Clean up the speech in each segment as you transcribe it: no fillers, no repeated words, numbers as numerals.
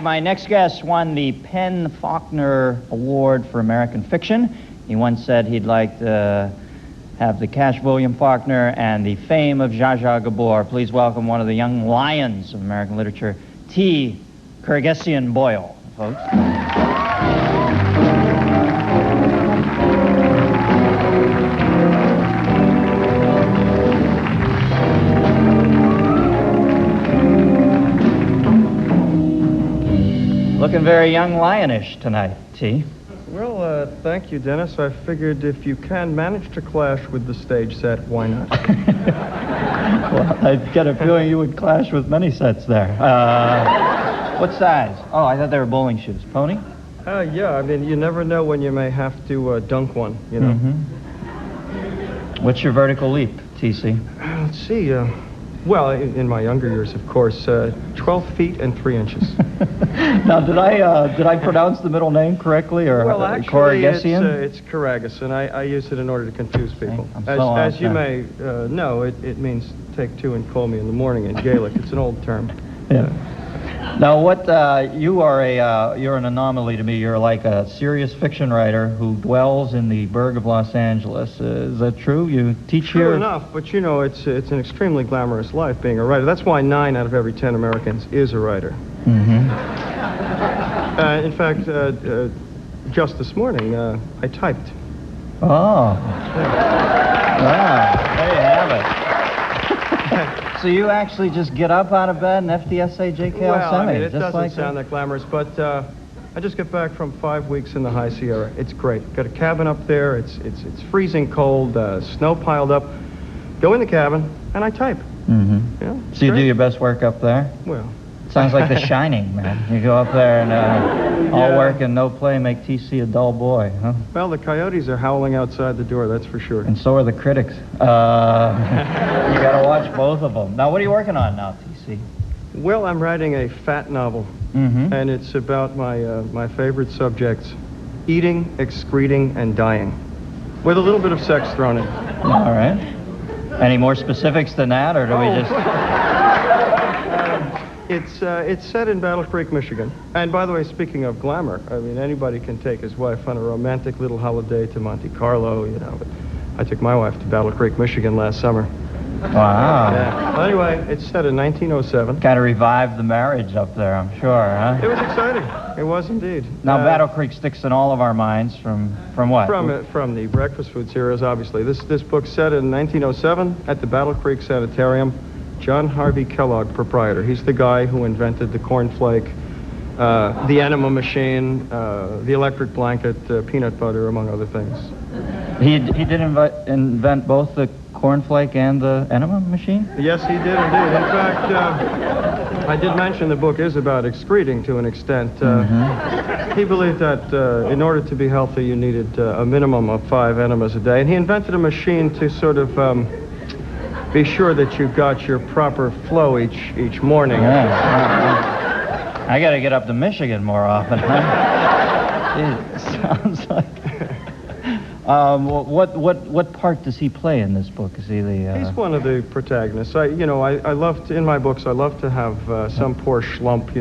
My next guest won the Penn Faulkner Award for American Fiction. He once said he'd like to have the Cash William Faulkner and the fame of Zsa Zsa Gabor. Please welcome one of the young lions of American literature, T. Kyrgyzstan Boyle, folks. Looking very young lionish tonight, T. Well, thank you, Dennis. I figured if you can manage to clash with the stage set, why not? Well, I get a feeling you would clash with many sets there. What size? Oh, I thought they were bowling shoes. Pony? Yeah, I mean, you never know when you may have to dunk one, you know? Mm-hmm. What's your vertical leap, TC? Let's see, well, in my younger years, of course, 12 feet and 3 inches. Now, did I pronounce the middle name correctly, or well, actually, Kyrgyzstan? It's Kyrgyzstan. I use it in order to confuse people. As you may know, it means take two and call me in the morning in Gaelic. It's an old term. Yeah. Now, you're an anomaly to me. You're like a serious fiction writer who dwells in the burg of Los Angeles. Is that true? You teach here? True enough, but you know, it's an extremely glamorous life being a writer. That's why 9 out of every 10 Americans is a writer. Mm-hmm. In fact, just this morning, I typed. Oh. Wow. There you have it. So you actually just get up out of bed and FDSA JKL Well, semi, I mean, it just doesn't like sound that glamorous, but I just got back from 5 weeks in the High Sierra. It's great. Got a cabin up there. It's freezing cold, snow piled up. Go in the cabin, and I type. Mm-hmm. Yeah, so you great. do your best work up there? Well. Sounds like The Shining, man. You go up there and all work and no play make TC a dull boy, huh? Well, the coyotes are howling outside the door, that's for sure. And so are the critics. You got to watch both of them. Now, what are you working on now, TC? Well, I'm writing a fat novel, and it's about my favorite subjects, eating, excreting, and dying, with a little bit of sex thrown in. All right. Any more specifics than that, or do we just... It's set in Battle Creek, Michigan. And by the way, speaking of glamour, I mean, anybody can take his wife on a romantic little holiday to Monte Carlo, you know. But I took my wife to Battle Creek, Michigan last summer. Wow. Yeah. Well, anyway, it's set in 1907. Kind of revived the marriage up there, I'm sure, huh? It was exciting. It was indeed. Now, Battle Creek sticks in all of our minds from what? From the breakfast food series, obviously. This book's set in 1907 at the Battle Creek Sanitarium. John Harvey Kellogg, proprietor. He's the guy who invented the cornflake, the enema machine, the electric blanket, peanut butter, among other things. He did invent both the cornflake and the enema machine? Yes, he did indeed. In fact, I did mention the book is about excreting to an extent. He believed that in order to be healthy, you needed a minimum of 5 enemas a day. And he invented a machine to sort of be sure that you got your proper flow each morning. Yeah. I got to get up to Michigan more often. It sounds like. What part does he play in this book? Is he the? He's one of the protagonists. I love to, in my books. I love to have some poor schlump,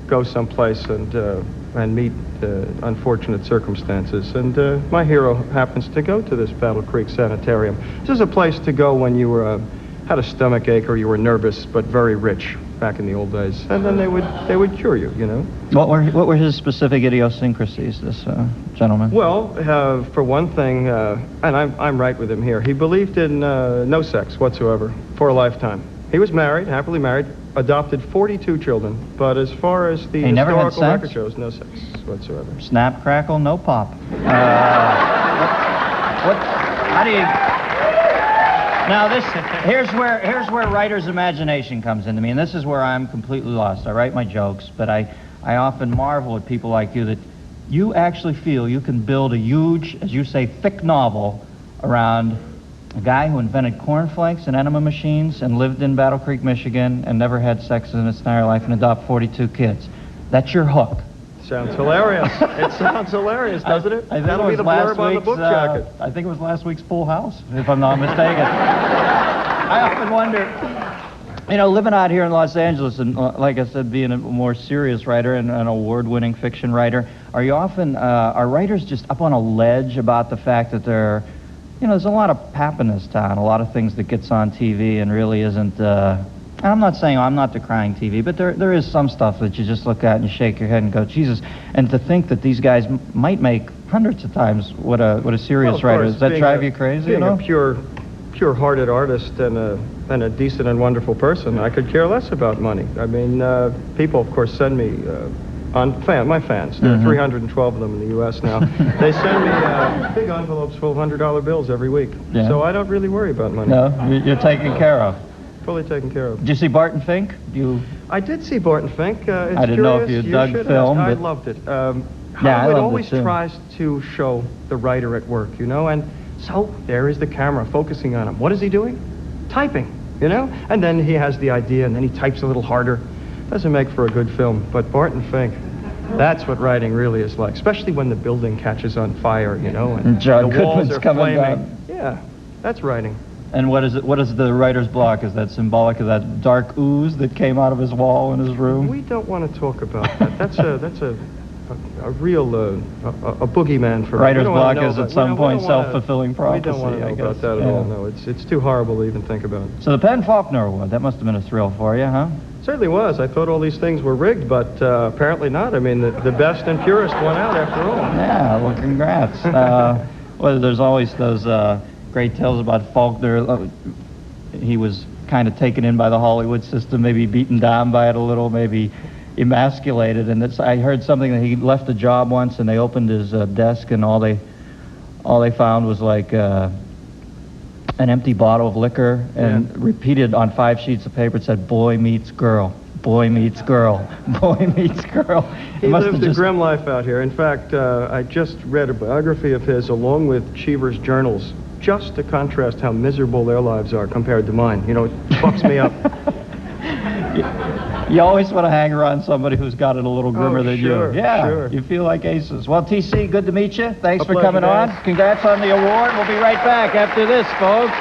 go someplace and meet unfortunate circumstances. And my hero happens to go to this Battle Creek Sanitarium. This is a place to go when you were had a stomach ache or you were nervous but very rich back in the old days, and then they would cure you. What were his specific idiosyncrasies, this gentleman? Well, for one thing, and I'm right with him here. He believed in no sex whatsoever for a lifetime. He was married, happily married, adopted 42 children, but as far as the historical record shows, no sex whatsoever. Snap, crackle, no pop. How do you? Now here's where writer's imagination comes into me, and this is where I'm completely lost. I write my jokes, but I often marvel at people like you that you actually feel you can build a huge, as you say, thick novel around a guy who invented cornflakes and enema machines and lived in Battle Creek, Michigan, and never had sex in his entire life and adopted 42 kids. That's your hook. Sounds hilarious. It sounds hilarious, doesn't it? That'll be the blurb on the book jacket. I think it was last week's Full House, if I'm not mistaken. I often wonder, You know, living out here in Los Angeles, and like I said, being a more serious writer and an award-winning fiction writer, are you often, are writers just up on a ledge about the fact that they're, you know, there's a lot of pap in this town, a lot of things that gets on TV and really isn't, and I'm not saying I'm not decrying TV, but there is some stuff that you just look at and you shake your head and go, Jesus, and to think that these guys might make hundreds of times what a serious writer is. Does that drive you crazy? Being you know? a pure-hearted artist and a decent and wonderful person, I could care less about money. I mean, people, of course, send me my fans. There are 312 of them in the U.S. now. They send me big envelopes full of $100 bills every week. Yeah. So I don't really worry about money. No, you're taken care of. Fully taken care of. Did you see Barton Fink? I did see Barton Fink. It's I didn't know if you dug film. I loved it. Yeah, Hollywood always tries to show the writer at work, you know, and so there is the camera focusing on him. What is he doing? Typing, you know? And then he has the idea, and then he types a little harder. Doesn't make for a good film, but Barton Fink, that's what writing really is like, especially when the building catches on fire, you know, and John the walls Goodman's are coming flaming. down. Yeah, that's writing. And what is it? What is the writer's block? Is that symbolic of that dark ooze that came out of his wall in his room? We don't want to talk about that. That's a real a boogeyman for writer's block is at some point self-fulfilling prophecy. We don't want to know about that at all. No, it's too horrible to even think about. So the Penn Faulkner Award, that must have been a thrill for you, huh? Certainly was. I thought all these things were rigged, but apparently not. I mean, the best and purest won out after all. Yeah, well, congrats. Well, there's always those great tales about Faulkner. He was kind of taken in by the Hollywood system, maybe beaten down by it a little, maybe emasculated. And I heard something that he left a job once, and they opened his desk, and all they found was like an empty bottle of liquor, and repeated on 5 sheets of paper. It said, "Boy meets girl, boy meets girl, boy meets girl." He lived a grim life out here. In fact, I just read a biography of his along with Cheever's journals, just to contrast how miserable their lives are compared to mine. You know, it fucks me up. You always want to hang around somebody who's got it a little grimmer than you. Yeah, sure. You feel like aces. Well, TC, good to meet you. Thanks for pleasure, coming on. Dave. Congrats on the award. We'll be right back after this, folks.